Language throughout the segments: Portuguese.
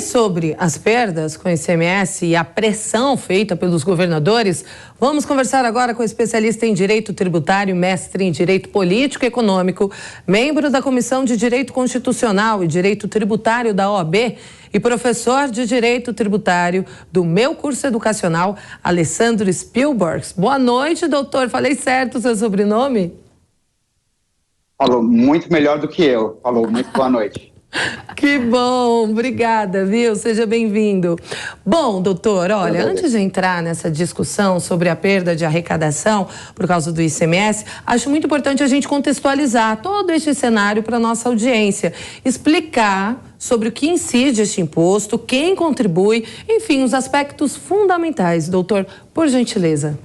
sobre as perdas com o ICMS e a pressão feita pelos governadores, vamos conversar agora com o especialista em Direito Tributário, mestre em Direito Político e Econômico, membro da Comissão de Direito Constitucional e Direito Tributário da OAB e professor de Direito Tributário do meu curso educacional, Alessandro Spielberg. Boa noite, doutor. Falei certo o seu sobrenome? Falou muito melhor do que eu. Falou muito boa noite. Que bom, obrigada, viu? Seja bem-vindo. Bom, doutor, olha, antes de entrar nessa discussão sobre a perda de arrecadação por causa do ICMS, acho muito importante a gente contextualizar todo este cenário para a nossa audiência, explicar sobre o que incide este imposto, quem contribui, enfim, os aspectos fundamentais. Doutor, por gentileza.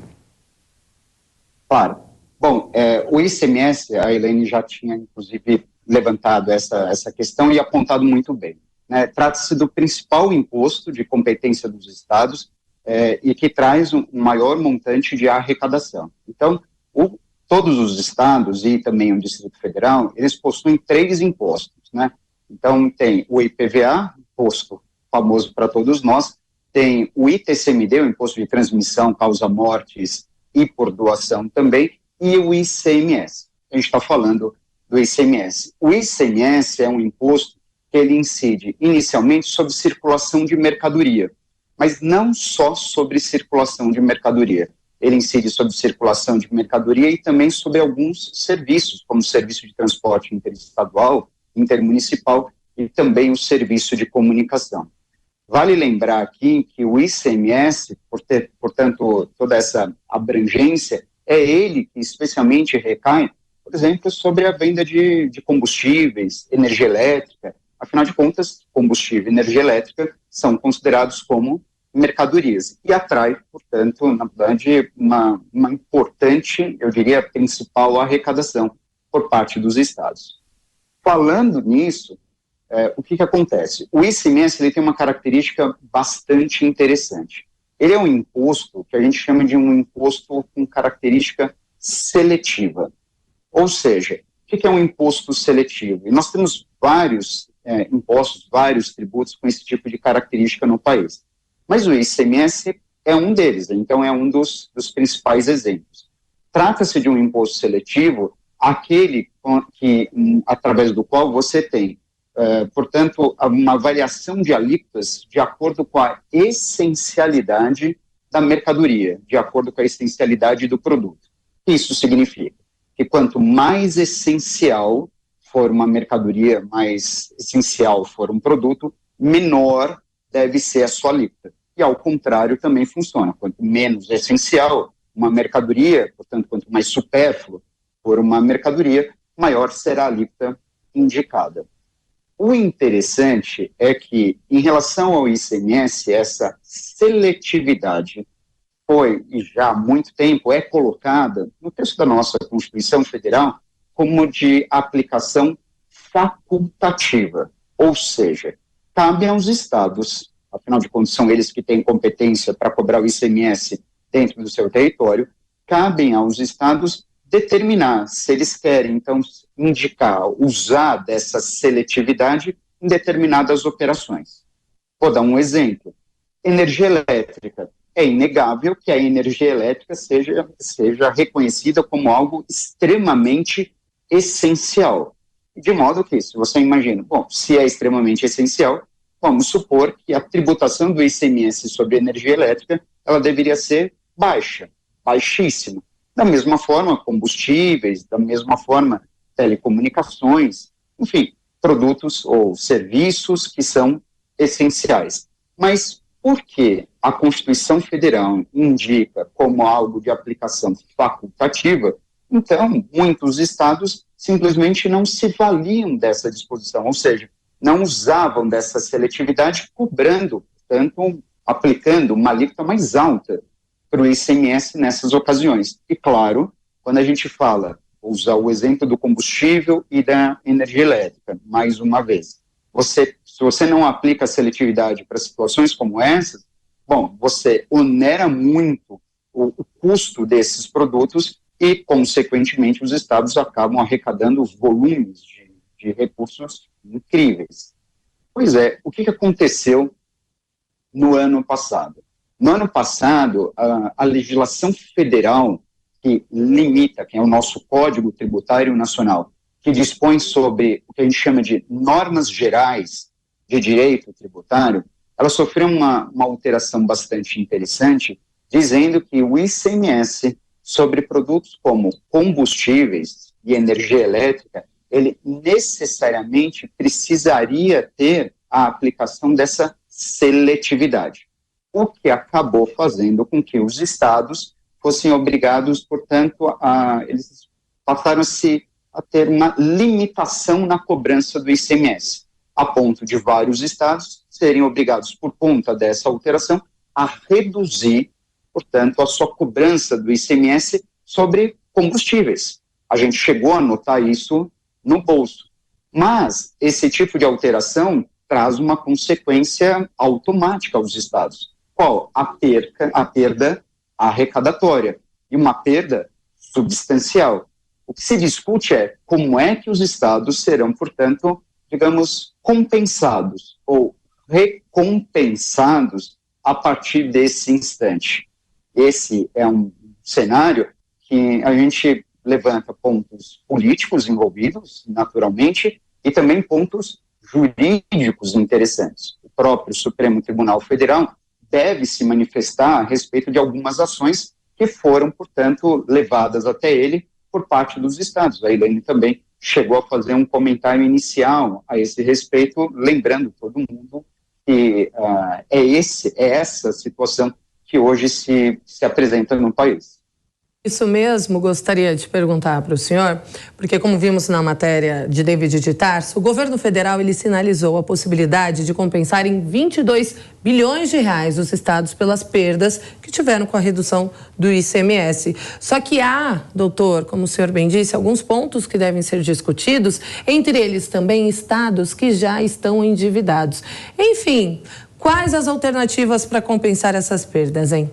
Claro. Bom, o ICMS, a Elaine já tinha, inclusive, levantado essa questão e apontado muito bem, né? Trata-se do principal imposto de competência dos estados e que traz um maior montante de arrecadação. Então, todos os estados e também o Distrito Federal, eles possuem 3 impostos, né? Então, tem o IPVA, imposto famoso para todos nós, tem o ITCMD, o imposto de transmissão, causa-mortes e por doação também, e o ICMS. A gente está falando do ICMS. O ICMS é um imposto que ele incide inicialmente sobre circulação de mercadoria, mas não só sobre circulação de mercadoria. Ele incide sobre circulação de mercadoria e também sobre alguns serviços, como o serviço de transporte interestadual, intermunicipal e também o serviço de comunicação. Vale lembrar aqui que o ICMS, por ter, portanto, toda essa abrangência, é ele que especialmente recai, por exemplo, sobre a venda de combustíveis, energia elétrica. Afinal de contas, combustível e energia elétrica são considerados como mercadorias e atrai, portanto, na verdade, uma importante, eu diria, principal arrecadação por parte dos estados. Falando nisso, o que acontece? O ICMS ele tem uma característica bastante interessante. Ele é um imposto que a gente chama de um imposto com característica seletiva. Ou seja, o que é um imposto seletivo? E nós temos vários impostos, vários tributos com esse tipo de característica no país. Mas o ICMS é um deles, então é um dos principais exemplos. Trata-se de um imposto seletivo, aquele através do qual você tem, portanto, uma variação de alíquotas de acordo com a essencialidade da mercadoria, de acordo com a essencialidade do produto. Isso significa que quanto mais essencial for uma mercadoria, mais essencial for um produto, menor deve ser a sua alíquota. E ao contrário também funciona. Quanto menos essencial uma mercadoria, portanto, quanto mais supérfluo for uma mercadoria, maior será a alíquota indicada. O interessante é que, em relação ao ICMS, essa seletividade foi, e já há muito tempo, é colocada no texto da nossa Constituição Federal como de aplicação facultativa, ou seja, cabe aos estados, afinal de contas são eles que têm competência para cobrar o ICMS dentro do seu território, cabem aos estados determinar se eles querem, então, indicar, usar dessa seletividade em determinadas operações. Vou dar um exemplo. Energia elétrica. É inegável que a energia elétrica seja reconhecida como algo extremamente essencial. De modo que, se você imagina, bom, se é extremamente essencial, vamos supor que a tributação do ICMS sobre energia elétrica, ela deveria ser baixa, baixíssima. Da mesma forma, combustíveis, da mesma forma, telecomunicações, enfim, produtos ou serviços que são essenciais. Mas por que a Constituição Federal indica como algo de aplicação facultativa? Então, muitos estados simplesmente não se valiam dessa disposição, ou seja, não usavam dessa seletividade, cobrando, portanto, aplicando uma alíquota mais alta para o ICMS nessas ocasiões. E, claro, quando a gente fala, vou usar o exemplo do combustível e da energia elétrica, mais uma vez, se você não aplica a seletividade para situações como essas, bom, você onera muito o custo desses produtos e, consequentemente, os estados acabam arrecadando volumes de recursos incríveis. Pois é, o que aconteceu no ano passado? No ano passado, a legislação federal que limita, que é o nosso Código Tributário Nacional, que dispõe sobre o que a gente chama de normas gerais de direito tributário, ela sofreu uma alteração bastante interessante, dizendo que o ICMS sobre produtos como combustíveis e energia elétrica, ele necessariamente precisaria ter a aplicação dessa seletividade, o que acabou fazendo com que os estados fossem obrigados, portanto, eles passaram a ter uma limitação na cobrança do ICMS, a ponto de vários estados serem obrigados, por conta dessa alteração, a reduzir, portanto, a sua cobrança do ICMS sobre combustíveis. A gente chegou a notar isso no bolso. Mas esse tipo de alteração traz uma consequência automática aos estados. Qual? A perda arrecadatória e uma perda substancial. O que se discute é como é que os estados serão, portanto, digamos, compensados ou recompensados a partir desse instante. Esse é um cenário que a gente levanta pontos políticos envolvidos, naturalmente, e também pontos jurídicos interessantes. O próprio Supremo Tribunal Federal deve se manifestar a respeito de algumas ações que foram, portanto, levadas até ele por parte dos estados. A Elaine também chegou a fazer um comentário inicial a esse respeito, lembrando todo mundo que é essa situação que hoje se apresenta no país. Isso mesmo, gostaria de perguntar para o senhor, porque como vimos na matéria de David de Tarso, o governo federal ele sinalizou a possibilidade de compensar em 22 bilhões de reais os estados pelas perdas que tiveram com a redução do ICMS. Só que há, doutor, como o senhor bem disse, alguns pontos que devem ser discutidos, entre eles também estados que já estão endividados. Enfim, quais as alternativas para compensar essas perdas, hein?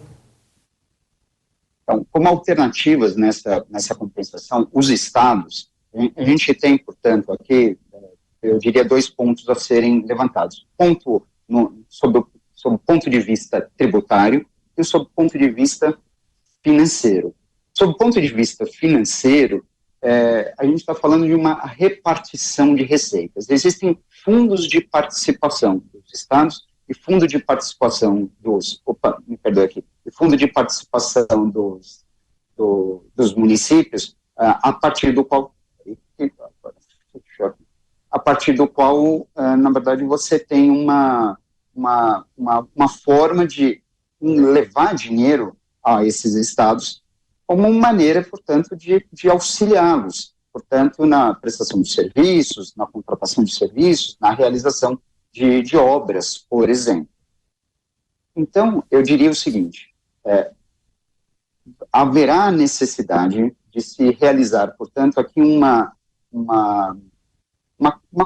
Então, como alternativas nessa compensação, os estados, a gente tem, portanto, aqui, eu diria, 2 pontos a serem levantados. Ponto sob o ponto de vista tributário e sob o ponto de vista financeiro. Sob o ponto de vista financeiro, a gente está falando de uma repartição de receitas. Existem fundos de participação dos estados e fundo de participação fundo de participação dos municípios, a partir do qual, na verdade, você tem uma forma de levar dinheiro a esses estados como uma maneira, portanto, de auxiliá-los, portanto, na prestação de serviços, na contratação de serviços, na realização de obras, por exemplo. Então, eu diria o seguinte, haverá necessidade de se realizar, portanto, aqui uma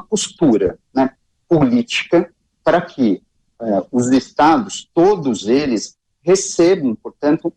costura, né, política para que os estados, todos eles, recebam, portanto,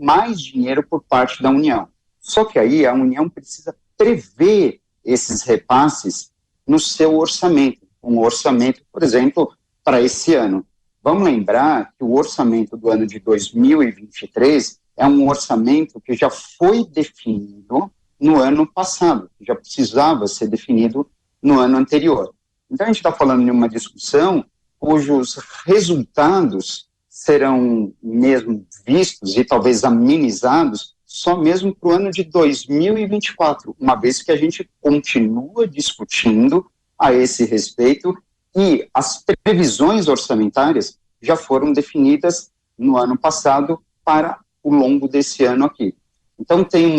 mais dinheiro por parte da União. Só que aí a União precisa prever esses repasses no seu orçamento, um orçamento, por exemplo, para esse ano. Vamos lembrar que o orçamento do ano de 2023 é um orçamento que já foi definido no ano passado, que já precisava ser definido no ano anterior. Então, a gente está falando de uma discussão cujos resultados serão mesmo vistos e talvez amenizados só mesmo para o ano de 2024, uma vez que a gente continua discutindo a esse respeito e as previsões orçamentárias já foram definidas no ano passado para o longo desse ano aqui. Então tem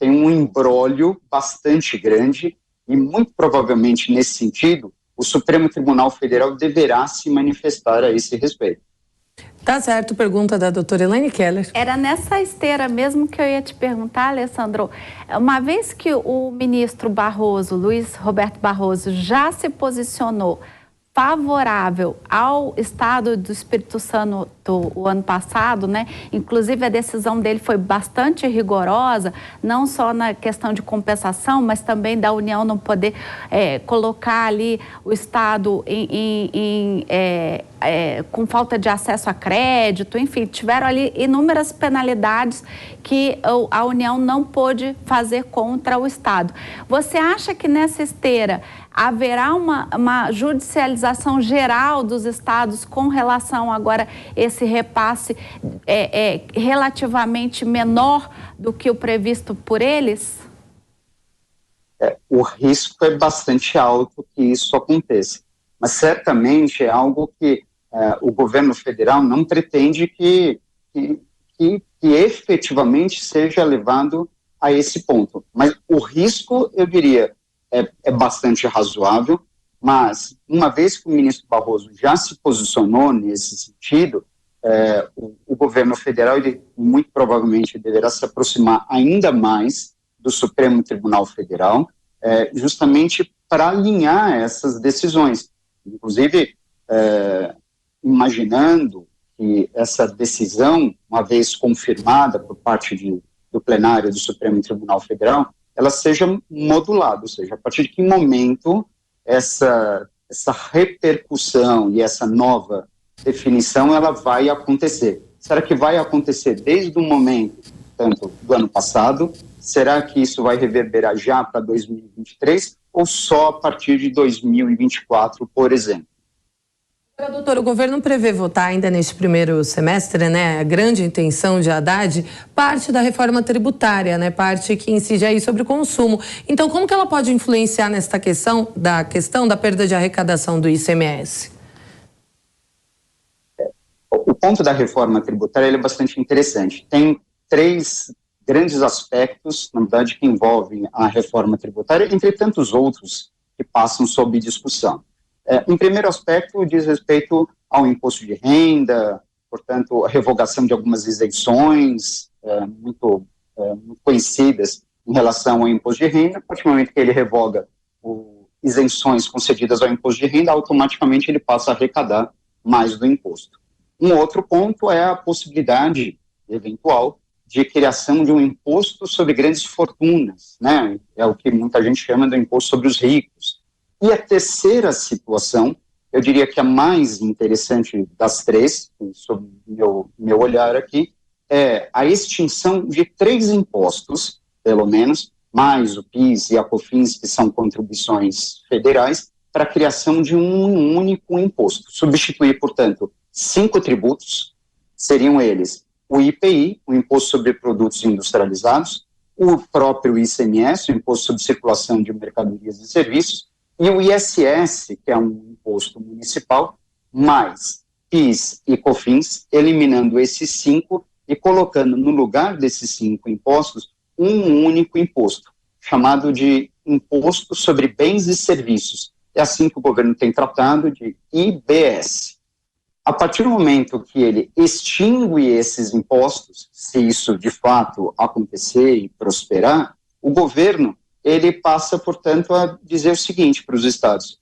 um imbróglio bastante grande e muito provavelmente nesse sentido o Supremo Tribunal Federal deverá se manifestar a esse respeito. Tá certo, pergunta da doutora Elaine Keller. Era nessa esteira mesmo que eu ia te perguntar, Alessandro. Uma vez que o ministro Barroso, Luiz Roberto Barroso, já se posicionou favorável ao Estado do Espírito Santo o ano passado, né? Inclusive a decisão dele foi bastante rigorosa, não só na questão de compensação, mas também da União não poder colocar ali o Estado com falta de acesso a crédito, enfim, tiveram ali inúmeras penalidades que a União não pôde fazer contra o Estado. Você acha que nessa esteira haverá uma judicialização geral dos estados com relação agora esse repasse relativamente menor do que o previsto por eles? O risco é bastante alto que isso aconteça, mas certamente é algo que o governo federal não pretende que efetivamente seja levado a esse ponto. Mas o risco, eu diria, é bastante razoável, mas uma vez que o ministro Barroso já se posicionou nesse sentido, o governo federal ele muito provavelmente deverá se aproximar ainda mais do Supremo Tribunal Federal, justamente para alinhar essas decisões. Inclusive, imaginando que essa decisão, uma vez confirmada por parte do plenário do Supremo Tribunal Federal, ela seja modulada, ou seja, a partir de que momento essa repercussão e essa nova definição ela vai acontecer. Será que vai acontecer desde o momento, tanto do ano passado? Será que isso vai reverberar já para 2023 ou só a partir de 2024, por exemplo? Doutor, o governo prevê votar ainda neste primeiro semestre, né? A grande intenção de Haddad, parte da reforma tributária, né? Parte que incide aí sobre o consumo. Então, como que ela pode influenciar nesta questão da perda de arrecadação do ICMS? O ponto da reforma tributária ele é bastante interessante. Tem 3 grandes aspectos, na verdade, que envolvem a reforma tributária, entre tantos outros que passam sob discussão. Em primeiro aspecto, diz respeito ao imposto de renda, portanto, a revogação de algumas isenções muito conhecidas em relação ao imposto de renda. A partir do momento que ele revoga isenções concedidas ao imposto de renda, automaticamente ele passa a arrecadar mais do imposto. Um outro ponto é a possibilidade eventual de criação de um imposto sobre grandes fortunas, né? É o que muita gente chama do imposto sobre os ricos. E a terceira situação, eu diria que a mais interessante das 3, sob meu olhar aqui, é a extinção de 3 impostos, pelo menos, mais o PIS e a COFINS, que são contribuições federais, para a criação de um único imposto. Substituir, portanto, 5 tributos, seriam eles o IPI, o Imposto sobre Produtos Industrializados, o próprio ICMS, o Imposto sobre Circulação de Mercadorias e Serviços, e o ISS, que é um imposto municipal, mais PIS e COFINS, eliminando esses 5 e colocando no lugar desses 5 impostos um único imposto, chamado de Imposto sobre Bens e Serviços. É assim que o governo tem tratado, de IBS. A partir do momento que ele extingue esses impostos, se isso de fato acontecer e prosperar, o governo ele passa, portanto, a dizer o seguinte para os estados: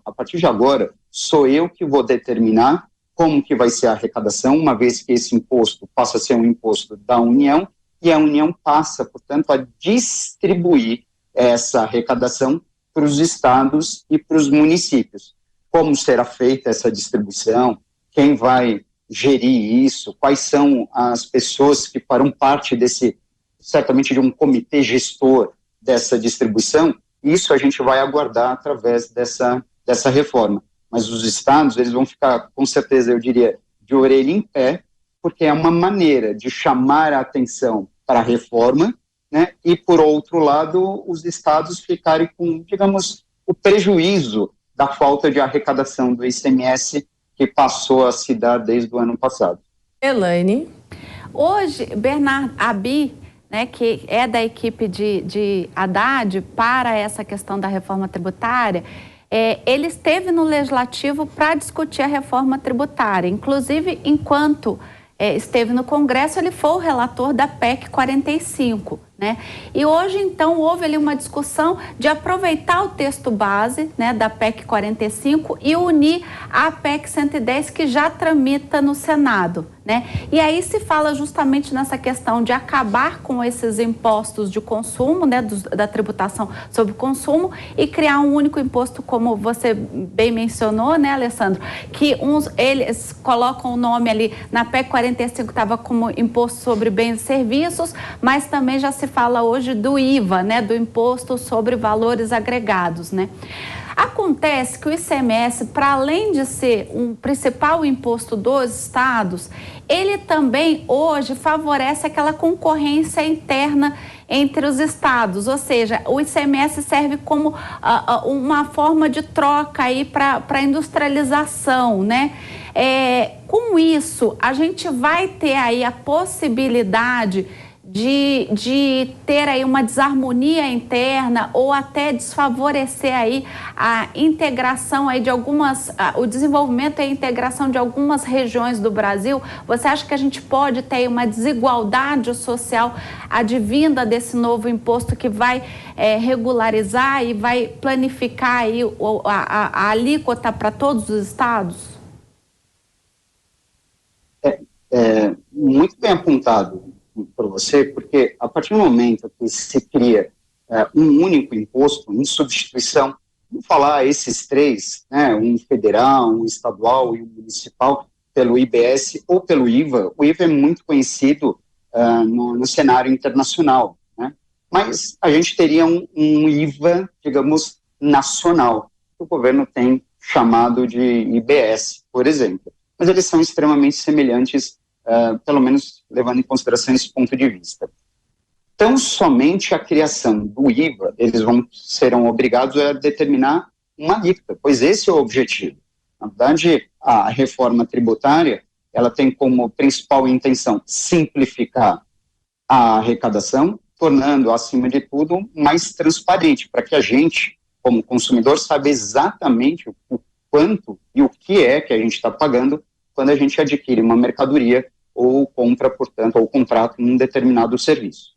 a partir de agora, sou eu que vou determinar como que vai ser a arrecadação, uma vez que esse imposto passa a ser um imposto da União, e a União passa, portanto, a distribuir essa arrecadação para os estados e para os municípios. Como será feita essa distribuição? Quem vai gerir isso? Quais são as pessoas que farão parte certamente de um comitê gestor dessa distribuição? Isso a gente vai aguardar através dessa reforma. Mas os estados, eles vão ficar, com certeza, eu diria, de orelha em pé, porque é uma maneira de chamar a atenção para a reforma, né? E, por outro lado, os estados ficarem com, digamos, o prejuízo da falta de arrecadação do ICMS que passou a se dar desde o ano passado. Elaine? Hoje, Bernardo Abi, né, que é da equipe de Haddad para essa questão da reforma tributária, ele esteve no Legislativo para discutir a reforma tributária. Inclusive, enquanto esteve no Congresso, ele foi o relator da PEC 45, né? E hoje, então, houve ali uma discussão de aproveitar o texto base, né, da PEC 45 e unir à PEC 110, que já tramita no Senado, né? E aí se fala justamente nessa questão de acabar com esses impostos de consumo, né, da tributação sobre consumo, e criar um único imposto, como você bem mencionou, né, Alessandro, que eles colocam o nome ali na PEC 45, estava como imposto sobre bens e serviços, mas também já se fala hoje do IVA, né, do imposto sobre valores agregados, né? Acontece que o ICMS, para além de ser um principal imposto dos estados, ele também hoje favorece aquela concorrência interna entre os estados, ou seja, o ICMS serve como uma forma de troca aí para a industrialização, né? Com isso, a gente vai ter aí a possibilidade de ter aí uma desarmonia interna ou até desfavorecer aí a integração aí de o desenvolvimento e a integração de algumas regiões do Brasil. Você acha que a gente pode ter uma desigualdade social advinda desse novo imposto que vai regularizar e vai planificar aí a alíquota para todos os estados? Muito bem apontado por você, porque a partir do momento que se cria um único imposto em substituição, vamos falar esses três, né, um federal, um estadual e um municipal, pelo IBS ou pelo IVA. O IVA é muito conhecido no cenário internacional, né? Mas a gente teria um IVA, digamos, nacional, que o governo tem chamado de IBS, por exemplo. Mas eles são extremamente semelhantes, pelo menos levando em consideração esse ponto de vista. Então, somente a criação do IVA, eles serão obrigados a determinar uma alíquota, pois esse é o objetivo. Na verdade, a reforma tributária, ela tem como principal intenção simplificar a arrecadação, tornando, acima de tudo, mais transparente, para que a gente, como consumidor, saiba exatamente o quanto e o que é que a gente está pagando quando a gente adquire uma mercadoria ou compra, portanto, ou contrata um determinado serviço.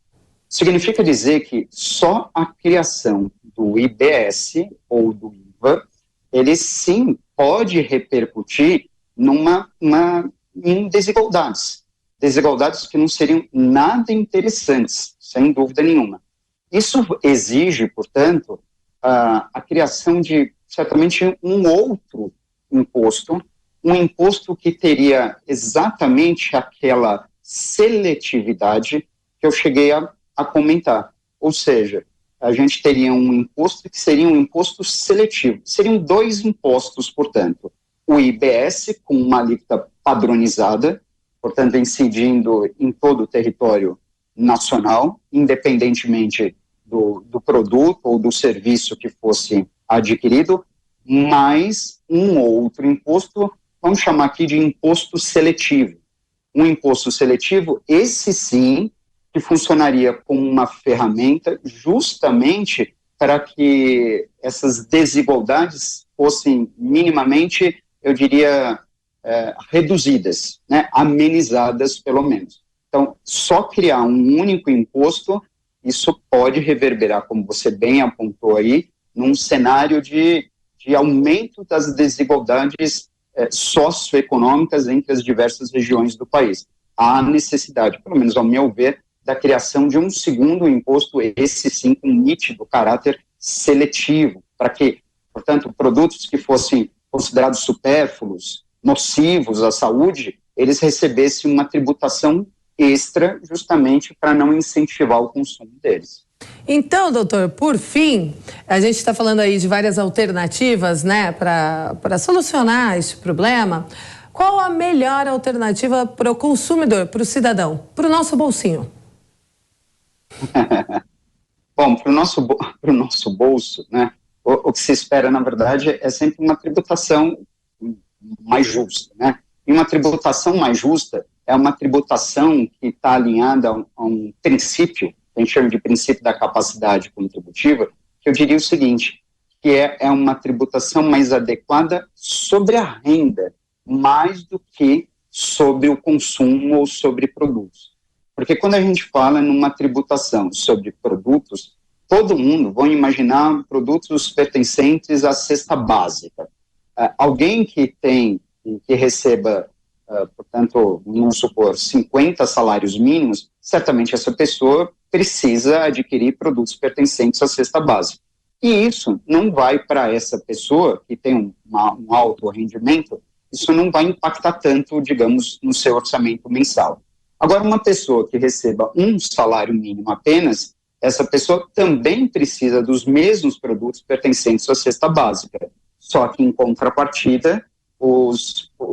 Significa dizer que só a criação do IBS ou do IVA, ele sim pode repercutir em desigualdades que não seriam nada interessantes, sem dúvida nenhuma. Isso exige, portanto, a criação de, certamente, um outro imposto, um imposto que teria exatamente aquela seletividade que eu cheguei a comentar. Ou seja, a gente teria um imposto que seria um imposto seletivo. Seriam dois impostos, portanto. O IBS, com uma alíquota padronizada, portanto, incidindo em todo o território nacional, independentemente do produto ou do serviço que fosse adquirido, mais um outro imposto, vamos chamar aqui de imposto seletivo. Um imposto seletivo, esse sim, que funcionaria como uma ferramenta justamente para que essas desigualdades fossem minimamente, eu diria, reduzidas, né? Amenizadas pelo menos. Então, só criar um único imposto, isso pode reverberar, como você bem apontou aí, num cenário de aumento das desigualdades socioeconômicas entre as diversas regiões do país. Há necessidade, pelo menos ao meu ver, da criação de um segundo imposto, esse sim com nítido caráter seletivo, para que, portanto, produtos que fossem considerados supérfluos, nocivos à saúde, eles recebessem uma tributação extra, justamente para não incentivar o consumo deles. Então, doutor, por fim, a gente está falando aí de várias alternativas, né, para solucionar esse problema. Qual a melhor alternativa para o consumidor, para o cidadão, para o nosso bolsinho? Bom, para o nosso bolso, né, o que se espera, na verdade, é sempre uma tributação mais justa, né? E uma tributação mais justa é uma tributação que está alinhada a um princípio, que a gente chama de princípio da capacidade contributiva, que eu diria o seguinte, que é uma tributação mais adequada sobre a renda, mais do que sobre o consumo ou sobre produtos. Porque quando a gente fala numa tributação sobre produtos, todo mundo vai imaginar produtos pertencentes à cesta básica. Alguém que receba, portanto, vamos supor, 50 salários mínimos, certamente essa pessoa precisa adquirir produtos pertencentes à cesta básica. E isso não vai para essa pessoa que tem um alto rendimento, isso não vai impactar tanto, digamos, no seu orçamento mensal. Agora, uma pessoa que receba um salário mínimo apenas, essa pessoa também precisa dos mesmos produtos pertencentes à cesta básica, só que em contrapartida, o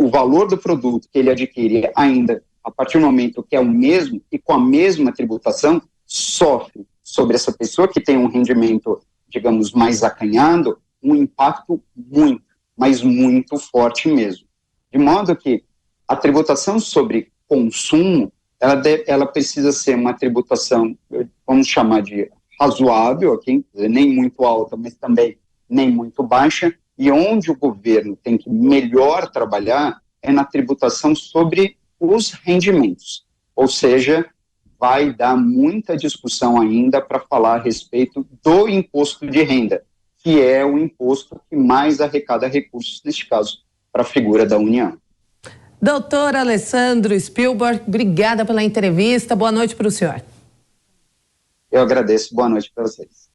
valor do produto que ele adquire ainda, a partir do momento que é o mesmo e com a mesma tributação, sofre sobre essa pessoa que tem um rendimento, digamos, mais acanhado, um impacto muito, mas muito forte mesmo. De modo que a tributação sobre consumo, ela precisa ser uma tributação, vamos chamar de razoável, aqui, nem muito alta, mas também nem muito baixa, e onde o governo tem que melhor trabalhar é na tributação sobre os rendimentos, ou seja, vai dar muita discussão ainda para falar a respeito do imposto de renda, que é o imposto que mais arrecada recursos, neste caso, para a figura da União. Doutor Alessandro Spielborg, obrigada pela entrevista. Boa noite para o senhor. Eu agradeço. Boa noite para vocês.